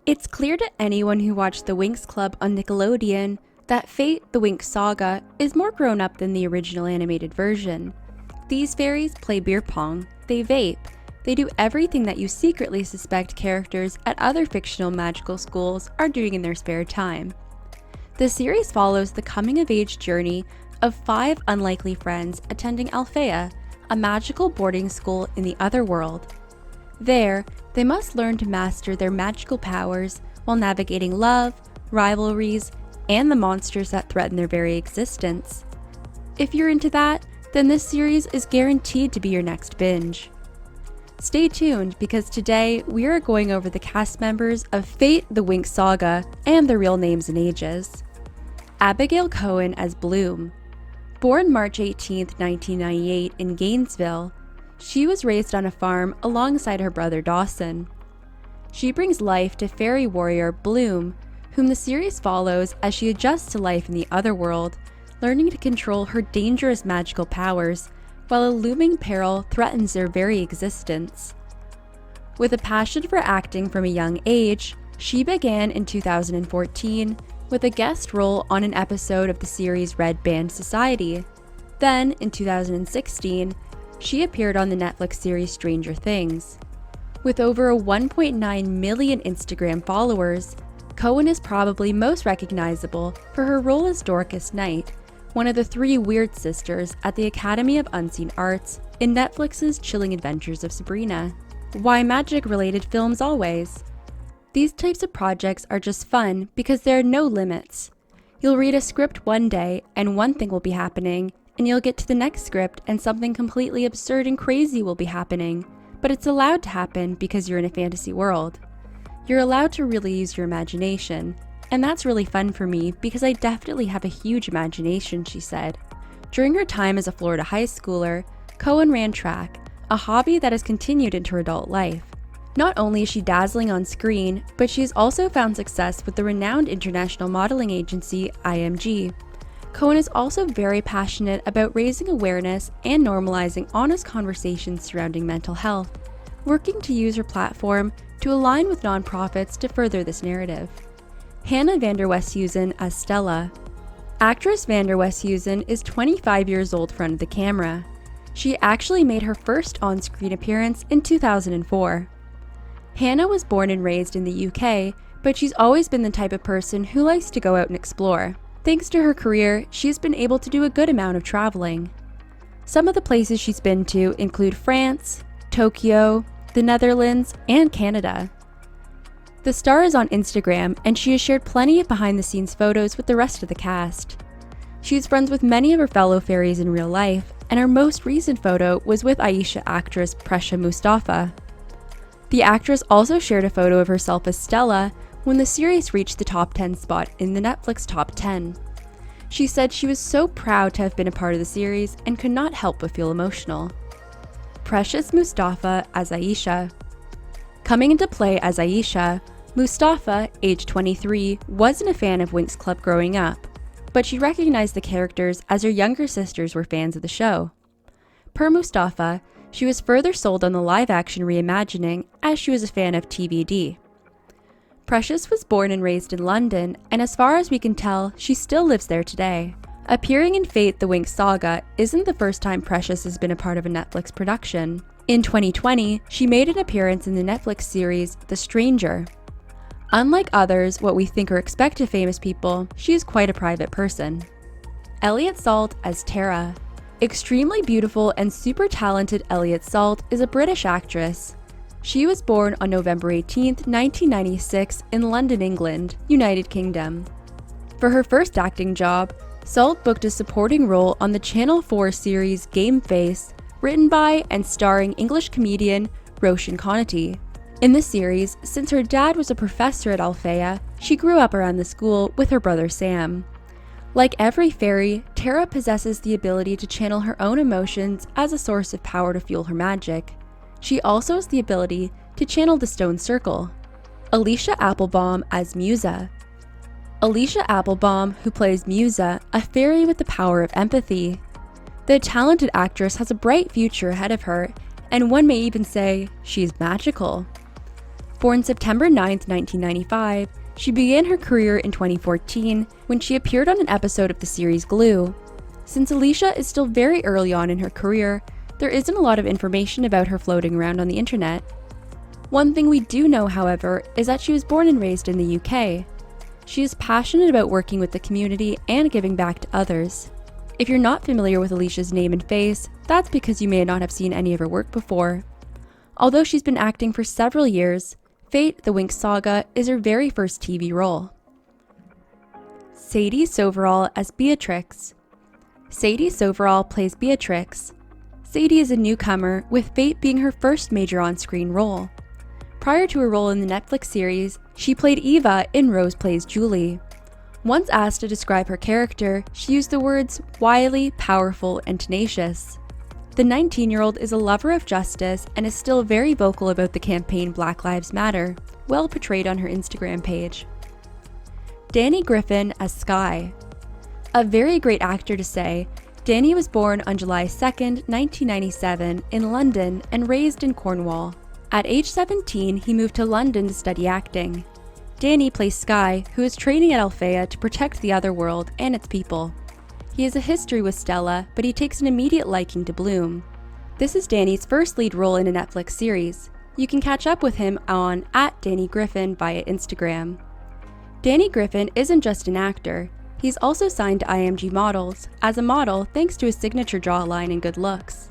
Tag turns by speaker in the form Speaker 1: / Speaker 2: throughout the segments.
Speaker 1: It's clear to anyone who watched the Winx Club on Nickelodeon that Fate, the Winx Saga, is more grown up than the original animated version. These fairies play beer pong, they vape, they do everything that you secretly suspect characters at other fictional magical schools are doing in their spare time. The series follows the coming-of-age journey of 5 unlikely friends attending Alfea, a magical boarding school in the Otherworld. There, they must learn to master their magical powers while navigating love, rivalries, and the monsters that threaten their very existence. If you're into that, then this series is guaranteed to be your next binge. Stay tuned because today we are going over the cast members of Fate, the Winx Saga and their real names and ages. Abigail Cowen as Bloom. Born March 18, 1998 in Gainesville, she was raised on a farm alongside her brother Dawson. She brings life to fairy warrior Bloom, whom the series follows as she adjusts to life in the Otherworld, learning to control her dangerous magical powers while a looming peril threatens their very existence. With a passion for acting from a young age, she began in 2014 with a guest role on an episode of the series Red Band Society. Then, in 2016, she appeared on the Netflix series Stranger Things. With over 1.9 million Instagram followers, Cowen is probably most recognizable for her role as Dorcas Knight, one of the 3 weird sisters at the Academy of Unseen Arts in Netflix's Chilling Adventures of Sabrina. Why magic-related films always? These types of projects are just fun because there are no limits. You'll read a script one day and one thing will be happening, and you'll get to the next script and something completely absurd and crazy will be happening, but it's allowed to happen because you're in a fantasy world. You're allowed to really use your imagination, and that's really fun for me because I definitely have a huge imagination, she said. During her time as a Florida high schooler, Cowen ran track, a hobby that has continued into her adult life. Not only is she dazzling on screen, but she has also found success with the renowned international modeling agency IMG. Cowen is also very passionate about raising awareness and normalizing honest conversations surrounding mental health, working to use her platform to align with nonprofits to further this narrative. Hannah van der Westhuizen as Stella. Actress van der Westhuizen is 25 years old in front of the camera. She actually made her first on-screen appearance in 2004. Hannah was born and raised in the UK, but she's always been the type of person who likes to go out and explore. Thanks to her career, she's been able to do a good amount of traveling. Some of the places she's been to include France, Tokyo, the Netherlands, and Canada. The star is on Instagram, and she has shared plenty of behind-the-scenes photos with the rest of the cast. She's friends with many of her fellow fairies in real life, and her most recent photo was with Aisha actress Presha Mustafa. The actress also shared a photo of herself as Stella when the series reached the top 10 spot in the Netflix top 10. She said she was so proud to have been a part of the series and could not help but feel emotional. Precious Mustafa as Aisha. Coming into play as Aisha, Mustafa, age 23, wasn't a fan of Winx Club growing up, but she recognized the characters as her younger sisters were fans of the show. Per Mustafa, she was further sold on the live-action reimagining as she was a fan of TVD. Precious was born and raised in London, and as far as we can tell, she still lives there today. Appearing in Fate, the Winx Saga isn't the first time Precious has been a part of a Netflix production. In 2020, she made an appearance in the Netflix series The Stranger. Unlike others, what we think or expect of famous people, she is quite a private person. Elliot Salt as TERRA. Extremely beautiful and super talented Elliot Salt is a British actress. She was born on November 18, 1996 in London, England, United Kingdom. For her first acting job, Salt booked a supporting role on the Channel 4 series Game Face, written by and starring English comedian Roshan Conati. In the series, since her dad was a professor at Alfea, she grew up around the school with her brother Sam. Like every fairy, TERRA possesses the ability to channel her own emotions as a source of power to fuel her magic. She also has the ability to channel the stone circle. ELISHA APPLEBAUM as MUSA. ELISHA APPLEBAUM, who plays MUSA, a fairy with the power of empathy. The talented actress has a bright future ahead of her, and one may even say she's magical. Born September 9, 1995, she began her career in 2014 when she appeared on an episode of the series Glue. Since ELISHA is still very early on in her career, there isn't a lot of information about her floating around on the internet. One thing we do know, however, is that she was born and raised in the UK. She is passionate about working with the community and giving back to others. If you're not familiar with ELISHA's name and face, that's because you may not have seen any of her work before. Although she's been acting for several years, Fate, the Winx Saga is her very first TV role. SADIE SOVERALL as BEATRIX. SADIE SOVERALL plays BEATRIX. SADIE is a newcomer, with Fate being her first major on-screen role. Prior to her role in the Netflix series, she played Eva in Rose Plays Julie. Once asked to describe her character, she used the words wily, powerful, and tenacious. The 19-year-old is a lover of justice and is still very vocal about the campaign Black Lives Matter, well portrayed on her Instagram page. Danny Griffin as Skye. A very great actor to say, Danny was born on July 2, 1997 in London and raised in Cornwall. At age 17, he moved to London to study acting. Danny plays Skye, who is training at Althea to protect the Otherworld and its people. He has a history with Stella, but he takes an immediate liking to Bloom. This is Danny's first lead role in a Netflix series. You can catch up with him on @DannyGriffin via Instagram. Danny Griffin isn't just an actor, he's also signed to IMG Models, as a model thanks to his signature jawline and good looks.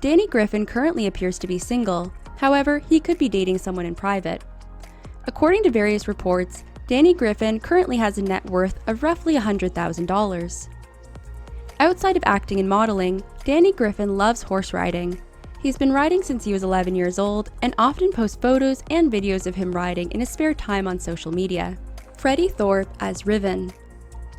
Speaker 1: Danny Griffin currently appears to be single, however, he could be dating someone in private. According to various reports, Danny Griffin currently has a net worth of roughly $100,000. Outside of acting and modeling, Danny Griffin loves horse riding. He's been riding since he was 11 years old and often posts photos and videos of him riding in his spare time on social media. FREDDIE THORP as Riven.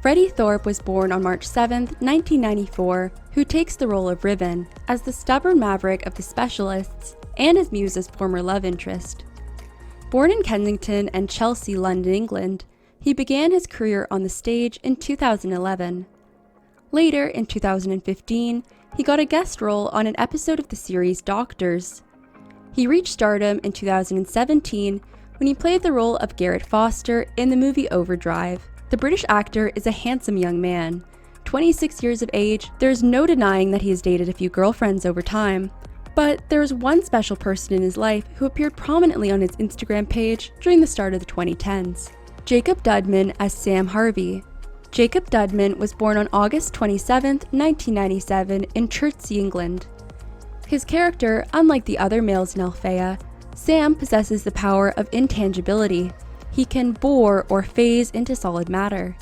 Speaker 1: FREDDIE THORP was born on March 7, 1994, who takes the role of Riven as the stubborn maverick of the Specialists and is MUSA's former love interest. Born in Kensington and Chelsea, London, England, he began his career on the stage in 2011. Later, in 2015, he got a guest role on an episode of the series Doctors. He reached stardom in 2017 when he played the role of Garrett Foster in the movie Overdrive. The British actor is a handsome young man. 26 years of age, there's no denying that he has dated a few girlfriends over time. But there was one special person in his life who appeared prominently on his Instagram page during the start of the 2010s. Jacob Dudman as Sam Harvey. Jacob Dudman was born on August 27, 1997 in Chertsey, England. His character, unlike the other males in Althea, Sam possesses the power of intangibility. He can bore or phase into solid matter.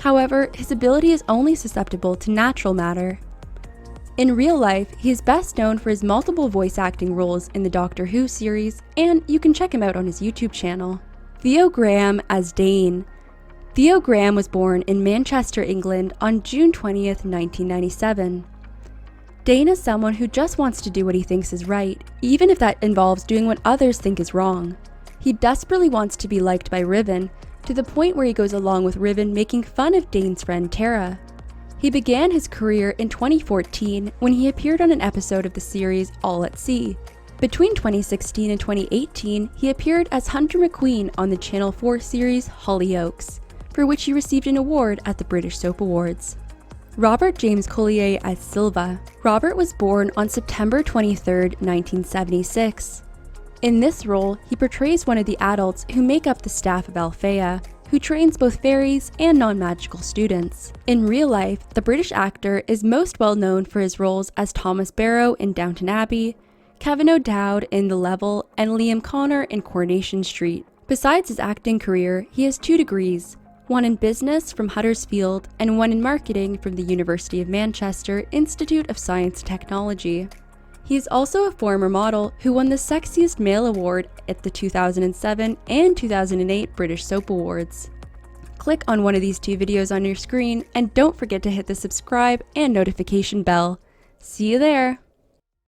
Speaker 1: However, his ability is only susceptible to natural matter. In real life, he is best known for his multiple voice acting roles in the Doctor Who series, and you can check him out on his YouTube channel. Theo Graham as Dane. Theo Graham was born in Manchester, England on June 20th, 1997. Dane is someone who just wants to do what he thinks is right, even if that involves doing what others think is wrong. He desperately wants to be liked by Riven, to the point where he goes along with Riven making fun of Dane's friend TERRA. He began his career in 2014 when he appeared on an episode of the series All at Sea. Between 2016 and 2018, he appeared as Hunter McQueen on the Channel 4 series Hollyoaks, for which he received an award at the British Soap Awards. Robert James Collier as Silva. Robert was born on September 23, 1976. In this role, he portrays one of the adults who make up the staff of Althea, who trains both fairies and non-magical students. In real life, the British actor is most well known for his roles as Thomas Barrow in Downton Abbey, Kevin O'Dowd in The Level, and Liam Connor in Coronation Street. Besides his acting career, he has 2 degrees, one in business from Huddersfield and one in marketing from the University of Manchester Institute of Science and Technology. He is also a former model who won the Sexiest Male Award at the 2007 and 2008 British Soap Awards. Click on one of these 2 videos on your screen and don't forget to hit the subscribe and notification bell. See you there!